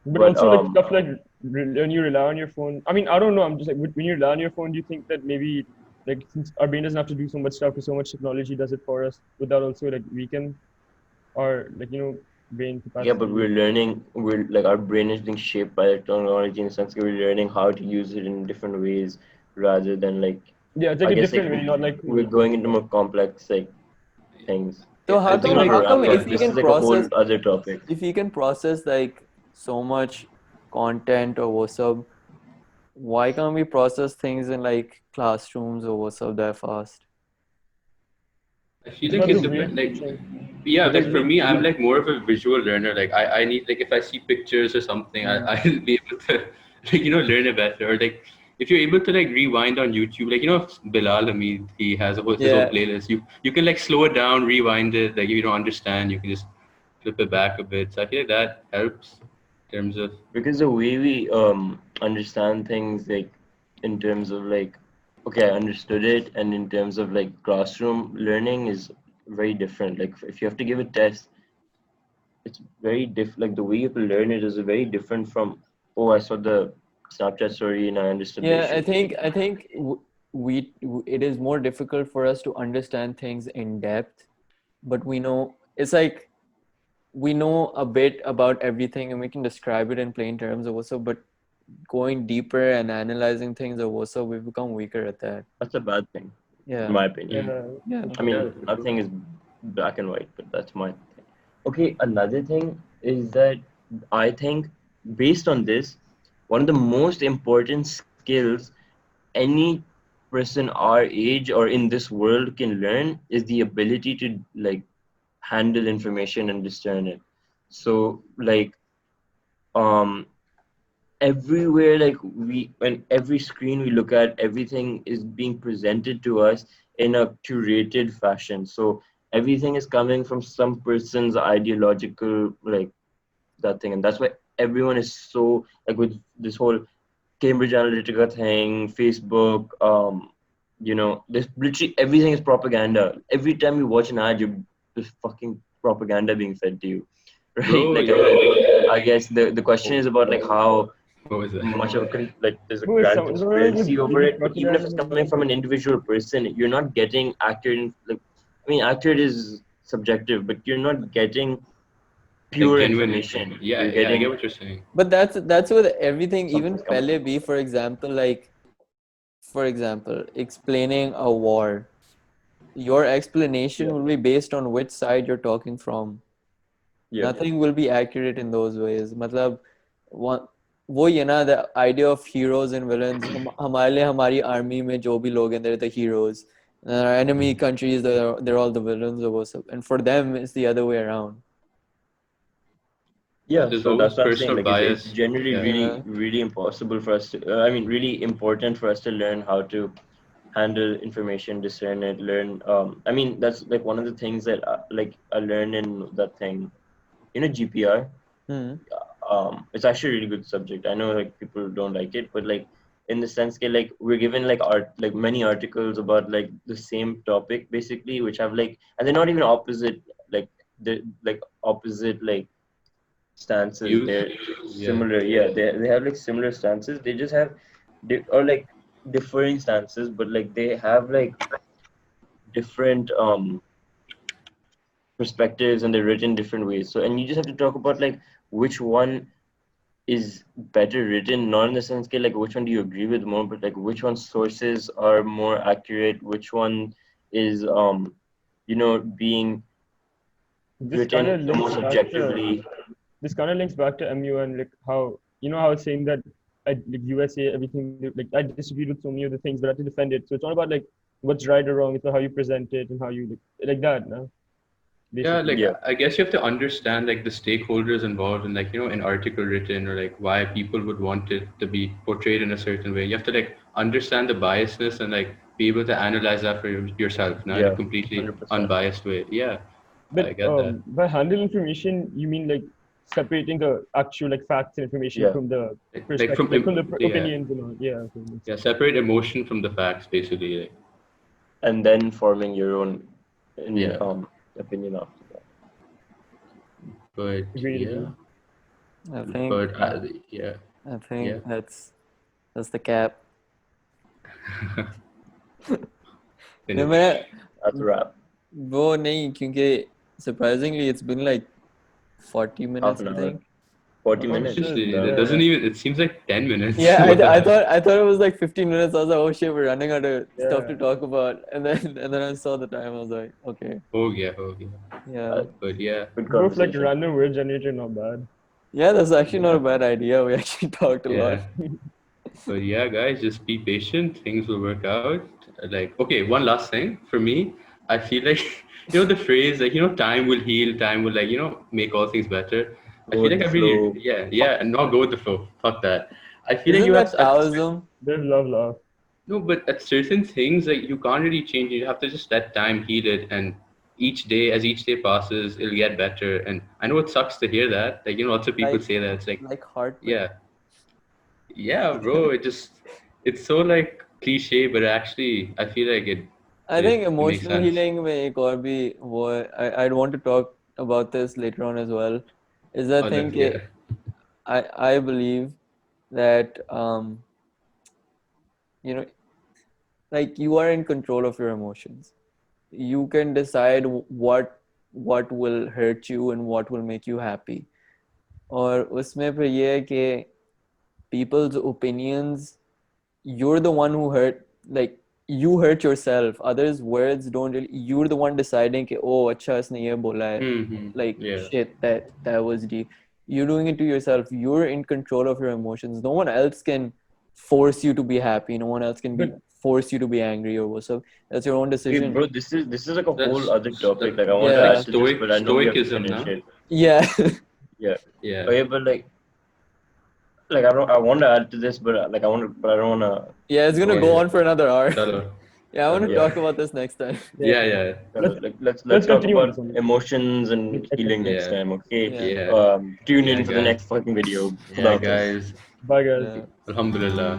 Speaker 3: but
Speaker 4: But
Speaker 3: also like stuff like when you rely on your phone. I mean, I don't know. I'm just like when you rely on your phone, do you think that maybe like since our brain doesn't have to do so much stuff, because so much technology does it for us, would that also like weaken our like brain
Speaker 4: yeah, but
Speaker 3: capacity?
Speaker 4: we're like our brain is being shaped by the technology in the sense that we're learning how to use it in different ways rather than like
Speaker 3: Yeah, it's like
Speaker 4: I
Speaker 3: a
Speaker 4: guess like
Speaker 3: different way, not like
Speaker 4: we're going into more complex like things.
Speaker 1: So
Speaker 2: Yeah. I
Speaker 4: This is
Speaker 2: think
Speaker 4: not a
Speaker 2: like
Speaker 1: how come
Speaker 4: wrap
Speaker 1: if
Speaker 4: up.
Speaker 1: you
Speaker 4: This
Speaker 1: can
Speaker 4: is like a whole
Speaker 1: process
Speaker 4: other topic.
Speaker 1: if you can process like so much content or what's up, why can't we process things in like classrooms or what's up that fast?
Speaker 2: I feel like
Speaker 3: because
Speaker 2: it
Speaker 3: of way of
Speaker 2: depends. Like,
Speaker 3: teaching.
Speaker 2: yeah,
Speaker 4: Because
Speaker 2: like for me, I'm
Speaker 4: we
Speaker 2: like more of a visual learner. Like, I need like if I see pictures or something,
Speaker 3: Mm.
Speaker 2: I'll be able to learn it better. Or like if you're able to like rewind on YouTube, like Bilal Hamid, he has his whole
Speaker 1: Yeah.
Speaker 2: playlist. You can like slow it down, rewind it. Like if you don't understand, you can just flip it back a bit. So I feel like that helps in terms of
Speaker 4: because the way we understand things like in terms of like okay, I understood it, and in terms of like classroom learning is very different. Like if you have to give a test, it's very diff like the way you have to learn it is very different from oh, I saw the Snapchat story and I understood the
Speaker 1: Yeah,
Speaker 4: issue.
Speaker 1: I think it is more difficult for us to understand things in depth, but we know it's like we know a bit about everything and we can describe it in plain terms also, but going deeper and analyzing things also, we've become weaker at that.
Speaker 4: That's a bad thing, in
Speaker 1: Yeah.
Speaker 4: my opinion.
Speaker 3: Yeah,
Speaker 1: Yeah.
Speaker 3: for
Speaker 4: I
Speaker 3: sure.
Speaker 4: mean, nothing is black and white, but that's my thing. Okay, another thing is that I think based on this, one of the most important skills any person our age or in this world can learn is the ability to like handle information and discern it. So like um everywhere like we when every screen we look at everything is being presented to us in a curated fashion, so everything is coming from some person's ideological like that thing, and that's why everyone is so like with this whole Cambridge Analytica thing, Facebook, this literally everything is propaganda. Every time you watch an ad, there's fucking propaganda being fed to you, right?
Speaker 2: bro.
Speaker 4: Like
Speaker 2: Yeah.
Speaker 4: I guess the question is about like how
Speaker 2: What was that?
Speaker 4: much of a like there's a
Speaker 3: Who is
Speaker 4: grand
Speaker 3: someone? Someone
Speaker 4: conspiracy
Speaker 3: would
Speaker 4: over
Speaker 3: believe
Speaker 4: it, but even if
Speaker 3: propaganda
Speaker 4: it's
Speaker 3: is
Speaker 4: coming from an individual person, you're not getting accurate like I mean accurate is subjective, but you're not getting
Speaker 2: Like
Speaker 4: pure
Speaker 2: genuine
Speaker 4: information.
Speaker 2: information. Yeah,
Speaker 4: You're
Speaker 2: yeah. I get
Speaker 4: getting
Speaker 2: what you're saying.
Speaker 1: But that's with everything, even
Speaker 4: something's coming
Speaker 1: Pele
Speaker 4: from.
Speaker 1: B, for example, like for example, explaining a war. Your
Speaker 4: Yeah.
Speaker 1: explanation will be based on which side you're talking from.
Speaker 4: Yeah.
Speaker 1: Nothing will be accurate in those ways. मतलब one वो ये ना the idea of heroes and villains हमारे लिए हमारी army में जो भी लोग हैं they're the heroes. And our enemy countries they're all the villains or what's up. And for them it's the other way around.
Speaker 4: Yeah,
Speaker 2: There's
Speaker 4: so
Speaker 2: always
Speaker 4: that's what I'm saying.
Speaker 2: personal
Speaker 4: Like, it's
Speaker 2: bias.
Speaker 4: generally
Speaker 2: Yeah.
Speaker 4: really,
Speaker 1: Yeah.
Speaker 4: really impossible for us to, I mean, really important for us to learn how to handle information, discern it, learn. I mean, that's like one of the things that like I learned in that thing, GPR.
Speaker 1: Hmm.
Speaker 4: it's actually a really good subject. I know like people don't like it, but like in the sense that like we're given like many articles about like the same topic basically, which have like, and they're not even opposite, like the like opposite like stances.
Speaker 2: Views.
Speaker 4: They're
Speaker 2: Yeah.
Speaker 4: similar. Yeah, they have like similar stances. They just have or like differing stances, but like they have like different perspectives, and they're written different ways. So, and you just have to talk about like which one is better written, not in the sense that like which one do you agree with more, but like which one's sources are more accurate, which one is being
Speaker 3: This kind
Speaker 4: written
Speaker 3: of
Speaker 4: the
Speaker 3: links
Speaker 4: most
Speaker 3: back to
Speaker 4: objectively.
Speaker 3: MU and like how I was saying that like USA everything like I disagree with so many of the things, but I have to defend it. So it's not about like what's right or wrong. It's about how you present it and how you like that, no?
Speaker 2: Yeah,
Speaker 3: Basically.
Speaker 2: like
Speaker 4: Yeah,
Speaker 2: I guess you have to understand like the stakeholders involved in like an article written or like why people would want it to be portrayed in a certain way. You have to like understand the biasness and like be able to analyze that for yourself, now in a
Speaker 4: yeah,
Speaker 2: completely
Speaker 4: 100%.
Speaker 2: unbiased way. Yeah,
Speaker 3: But
Speaker 2: I get that.
Speaker 3: by handle information, you mean like separating the actual like facts and information
Speaker 4: Yeah,
Speaker 3: from the
Speaker 2: Like
Speaker 3: perspective,
Speaker 2: from
Speaker 3: like from the
Speaker 2: yeah,
Speaker 3: opinions and all. Yeah, okay, makes
Speaker 2: yeah,
Speaker 3: sense.
Speaker 2: separate emotion from the facts, basically. Like,
Speaker 4: and then forming your own in
Speaker 2: yeah,
Speaker 4: opinion after that.
Speaker 2: but
Speaker 3: Agreed,
Speaker 2: yeah,
Speaker 3: agreed.
Speaker 1: I think
Speaker 2: but yeah,
Speaker 1: I
Speaker 2: yeah.
Speaker 1: think that's the cap. नहीं
Speaker 2: Finish.
Speaker 1: मैं
Speaker 4: That's a wrap.
Speaker 1: वो नहीं क्योंकि surprisingly it's been like 40
Speaker 4: Half
Speaker 1: minutes
Speaker 4: an
Speaker 1: I
Speaker 4: hour,
Speaker 1: think.
Speaker 4: 40
Speaker 3: Oh
Speaker 4: minutes.
Speaker 3: shit,
Speaker 2: Seriously, it
Speaker 4: Damn.
Speaker 2: doesn't
Speaker 3: yeah,
Speaker 2: even. It seems like 10 minutes.
Speaker 1: Yeah,
Speaker 2: What the hell?
Speaker 1: I thought it was like 15 minutes. I was like, oh shit, we're running out of stuff to
Speaker 3: yeah.
Speaker 1: talk about. And then I saw the time. I was like, okay,
Speaker 2: Oh yeah, oh yeah.
Speaker 1: yeah,
Speaker 4: Uh,
Speaker 2: But yeah,
Speaker 4: Good
Speaker 3: Bro, for like
Speaker 4: conversation.
Speaker 3: random word generator, not bad.
Speaker 1: yeah. That's actually not
Speaker 2: yeah,
Speaker 1: a bad idea. We actually talked a lot.
Speaker 2: yeah. But yeah, guys, just be patient. Things will work out. Like, okay, one last thing for me. I feel like the phrase like time will heal, time will like make all things better. I
Speaker 4: Go
Speaker 2: feel
Speaker 4: with
Speaker 2: like
Speaker 4: the
Speaker 2: I really
Speaker 4: flow.
Speaker 2: yeah, and not go with the flow. Fuck that. I feel like
Speaker 1: Isn't
Speaker 2: you have
Speaker 1: that Taoism?
Speaker 3: There's love, love.
Speaker 2: no, but at certain things like you can't really change it. You have to just let time heal it, and each day passes, it'll get better. And I know it sucks to hear that. Like lots of people
Speaker 1: Like
Speaker 2: say that. It's like
Speaker 1: like heartbreak.
Speaker 2: yeah, yeah, bro. It's so like cliche, but actually, I feel like
Speaker 1: I
Speaker 2: it
Speaker 1: think
Speaker 2: it makes
Speaker 1: emotional
Speaker 2: sense.
Speaker 1: healing में एक और भी वो है, I'd want to talk about this later on as well. Is I
Speaker 2: Oh,
Speaker 1: think
Speaker 2: yeah,
Speaker 1: I believe that you know like you are in control of your emotions. You can decide what will hurt you and what will make you happy. और उसमें फिर ये है कि people's opinions, you're the one who hurt, like you hurt yourself. Others words don't really, you're the one deciding कि oh अच्छा इसने ये बोला है,
Speaker 2: mm-hmm.
Speaker 1: like
Speaker 2: Yeah,
Speaker 1: shit that was deep. You're doing it to yourself. You're in control of your emotions. No one else can force you to be happy. No one else can be
Speaker 3: But
Speaker 1: force you to be angry or what. So that's your own
Speaker 4: Okay,
Speaker 1: decision.
Speaker 4: bro, this is like a whole
Speaker 2: that's
Speaker 4: other topic.
Speaker 2: that,
Speaker 4: Like I wanted
Speaker 2: that's
Speaker 4: to
Speaker 2: like
Speaker 1: Yeah,
Speaker 4: add to this, but I know we have to
Speaker 2: stoicism,
Speaker 4: finish
Speaker 2: now.
Speaker 4: it.
Speaker 1: yeah.
Speaker 4: Yeah.
Speaker 2: Yeah,
Speaker 4: Okay, but like I want to add to this, but like but I don't want to
Speaker 1: Yeah, it's gonna
Speaker 4: go
Speaker 1: go
Speaker 2: okay.
Speaker 1: on for another hour.
Speaker 2: Chalo,
Speaker 1: Yeah, I want to
Speaker 2: chalo.
Speaker 4: yeah.
Speaker 1: talk about this next time.
Speaker 3: yeah,
Speaker 2: Yeah, yeah,
Speaker 3: let's
Speaker 4: Like let's
Speaker 3: let's
Speaker 4: talk
Speaker 3: continue on
Speaker 4: about
Speaker 3: this one.
Speaker 4: emotions
Speaker 3: Like,
Speaker 4: and healing next
Speaker 2: yeah,
Speaker 4: time. Okay.
Speaker 1: Yeah,
Speaker 2: yeah,
Speaker 4: Tune
Speaker 2: yeah,
Speaker 4: in for the
Speaker 2: guys.
Speaker 4: next fucking video.
Speaker 2: Yeah,
Speaker 4: Khuda Hafiz.
Speaker 2: guys.
Speaker 3: bye, guys.
Speaker 1: yeah.
Speaker 2: Alhamdulillah.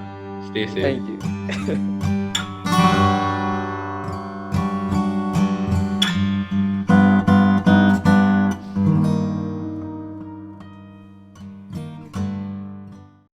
Speaker 2: Stay safe.
Speaker 1: Thank you.